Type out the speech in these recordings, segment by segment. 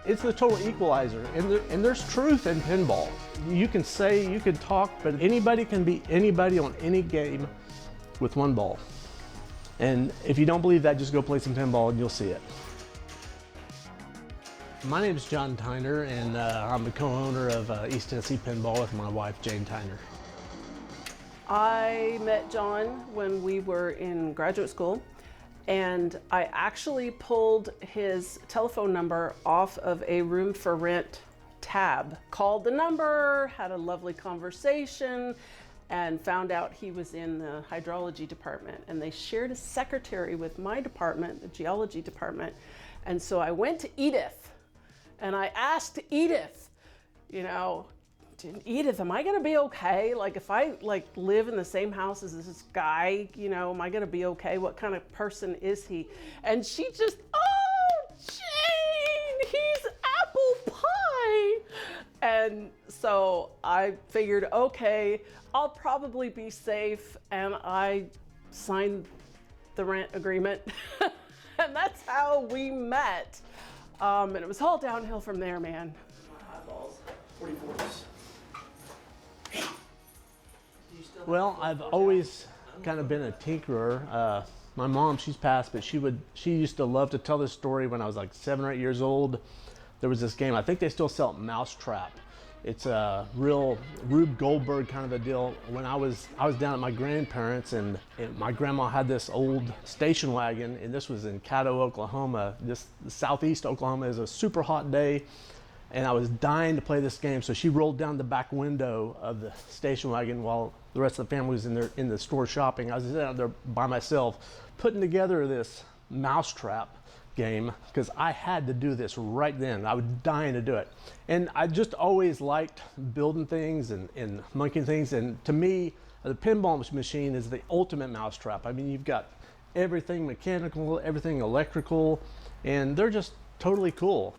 It's the total equalizer, and there's truth in pinball. You can say, you can talk, but anybody can beat anybody on any game with one ball. And if you don't believe that, just go play some pinball and you'll see it. My name is Jane Tyner, and I'm the co-owner of East Tennessee Pinball with my wife, Jane Tyner. I met John when we were in graduate school, and I actually pulled his telephone number off of a room for rent tab. Called the number, had a lovely conversation, and found out he was in the hydrology department, and they shared a secretary with my department, the geology department. And so I went to Edith and I asked Edith, you know, Edith, am I gonna be okay? Like, if I live in the same house as this guy, you know, am I gonna be okay? What kind of person is he? And she just, oh, Jane, he's apple pie. And so I figured, okay, I'll probably be safe. And I signed the rent agreement. And that's how we met. And it was all downhill from there, man. Eyeballs, 44s. Well, I've always kind of been a tinkerer. My mom, she's passed, but she used to love to tell this story when I was like 7 or 8 years old. There was this game, I think they still sell it, Mousetrap. It's a real Rube Goldberg kind of a deal. When I was down at my grandparents, and my grandma had this old station wagon, and this was in Caddo, Oklahoma. This southeast Oklahoma is a super hot day, and I was dying to play this game. So she rolled down the back window of the station wagon while the rest of the family was in the store shopping. I was sitting out there by myself, putting together this Mousetrap game, because I had to do this right then. I was dying to do it. And I just always liked building things and monkeying things. And to me, the pinball machine is the ultimate mousetrap. I mean, you've got everything mechanical, everything electrical, and they're just totally cool.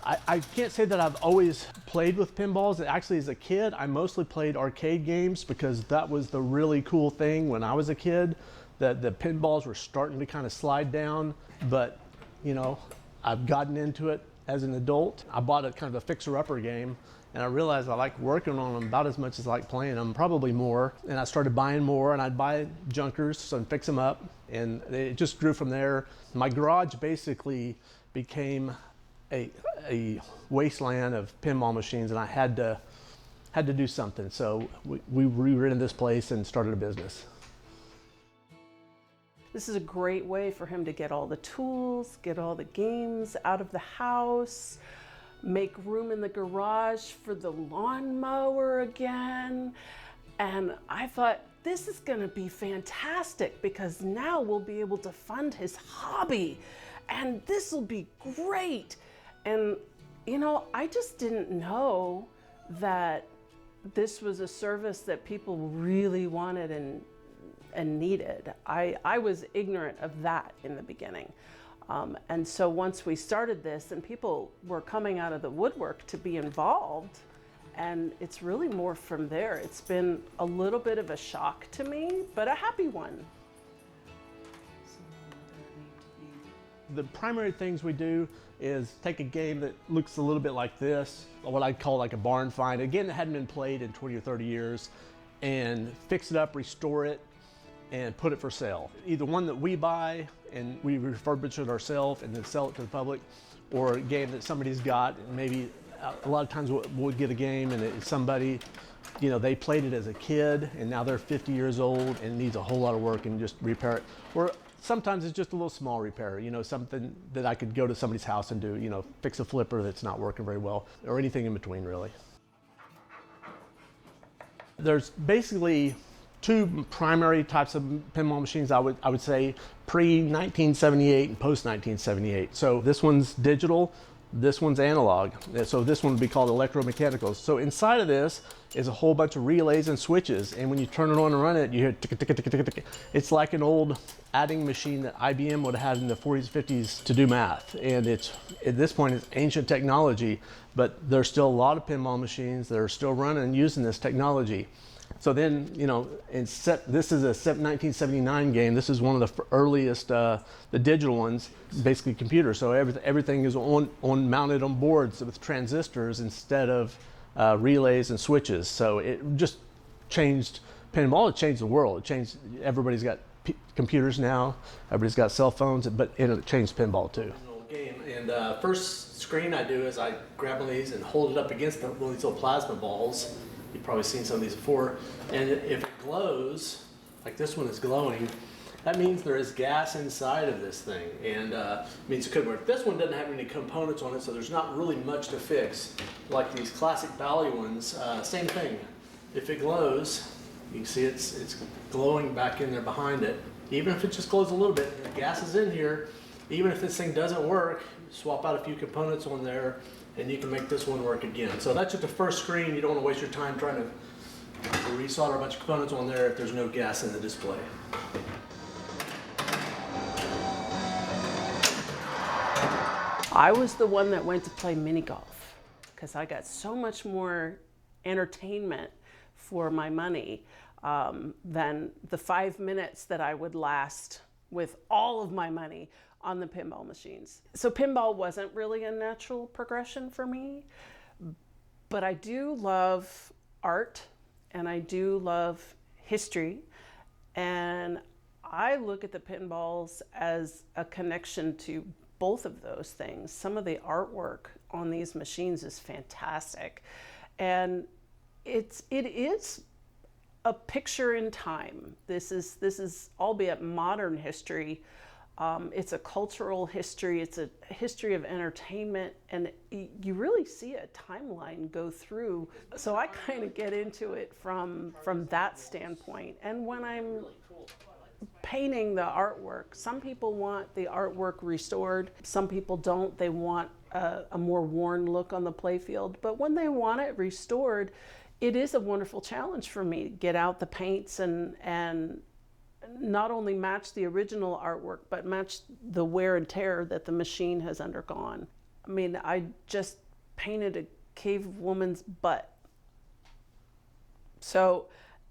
I can't say that I've always played with pinballs. Actually, as a kid, I mostly played arcade games because that was the really cool thing when I was a kid. The pinballs were starting to kind of slide down, but you know, I've gotten into it as an adult. I bought a kind of a fixer-upper game, and I realized I like working on them about as much as I like playing them, probably more. And I started buying more, and I'd buy junkers so and fix them up, and it just grew from there. My garage basically became a wasteland of pinball machines, and I had to do something. So we re-rented this place and started a business. This is a great way for him to get all the tools, get all the games out of the house, make room in the garage for the lawnmower again. And I thought, this is gonna be fantastic because now we'll be able to fund his hobby, and this will be great. And you know, I just didn't know that this was a service that people really wanted and needed. I was ignorant of that in the beginning. And so once we started this, and people were coming out of the woodwork to be involved, and it's really more from there. It's been a little bit of a shock to me, but a happy one. The primary things we do is take a game that looks a little bit like this, what I'd call like a barn find. Again, that hadn't been played in 20 or 30 years, and fix it up, restore it, and put it for sale. Either one that we buy and we refurbish it ourselves and then sell it to the public, or a game that somebody's got. And maybe a lot of times we'll get a game and it's somebody, you know, they played it as a kid and now they're 50 years old and needs a whole lot of work and just repair it. Or sometimes it's just a little small repair, you know, something that I could go to somebody's house and do, you know, fix a flipper that's not working very well, or anything in between really. There's basically two primary types of pinball machines, I would say, pre-1978 and post-1978. So this one's digital, this one's analog. So this one would be called electromechanical. So inside of this is a whole bunch of relays and switches, and when you turn it on and run it, you hear tick, tick, tick, tick, tick. It's like an old adding machine that IBM would have had in the 40s, 50s to do math. And it's, at this point, it's ancient technology, but there's still a lot of pinball machines that are still running and using this technology. So then, you know, this is a 1979 game. This is one of the earliest, the digital ones, basically computers. So everything is mounted on boards with transistors instead of relays and switches. So it just changed pinball. It changed the world. It changed. Everybody's got computers now. Everybody's got cell phones, but it changed pinball too. Game. And first screen I do is I grab one of these and hold it up against one of these little plasma balls. You've probably seen some of these before. And if it glows, like this one is glowing, that means there is gas inside of this thing, and means it could work. This one doesn't have any components on it, so there's not really much to fix. Like these classic Bally ones, same thing. If it glows, you can see it's glowing back in there behind it. Even if it just glows a little bit, the gas is in here. Even if this thing doesn't work, swap out a few components on there, and you can make this one work again. So that's just the first screen. You don't want to waste your time trying to resolder a bunch of components on there if there's no gas in the display. I was the one that went to play mini golf because I got so much more entertainment for my money than the 5 minutes that I would last with all of my money on the pinball machines. So pinball wasn't really a natural progression for me, but I do love art and I do love history, and I look at the pinballs as a connection to both of those things. Some of the artwork on these machines is fantastic, and it is a picture in time. This is albeit modern history. It's a cultural history. It's a history of entertainment, and you really see a timeline go through. So I kind of get into it from that standpoint. And when I'm painting the artwork, some people want the artwork restored. Some people don't. They want a more worn look on the playfield. But when they want it restored, it is a wonderful challenge for me to get out the paints and not only match the original artwork, but match the wear and tear that the machine has undergone. I mean, I just painted a cave woman's butt. So,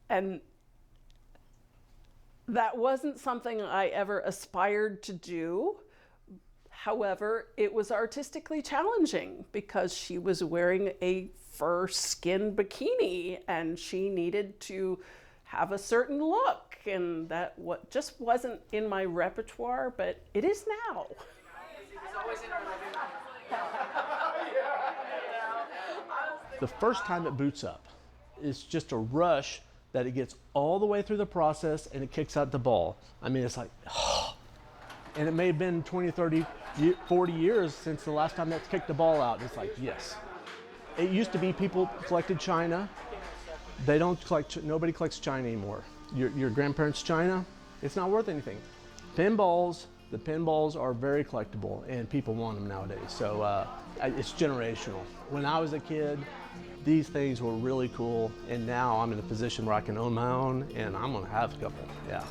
and that wasn't something I ever aspired to do. However, it was artistically challenging because she was wearing a fur skin bikini and she needed to have a certain look, and that just wasn't in my repertoire, but it is now. The first time it boots up, it's just a rush that it gets all the way through the process and it kicks out the ball. I mean, it's like, oh. And it may have been 20, 30, 40 years since the last time that's kicked the ball out. It's like, yes. It used to be people collected china. They don't collect, nobody collects china anymore. Your grandparents' china, it's not worth anything. Pinballs, the pinballs are very collectible and people want them nowadays. So it's generational. When I was a kid, these things were really cool, and now I'm in a position where I can own my own, and I'm gonna have a couple, yeah.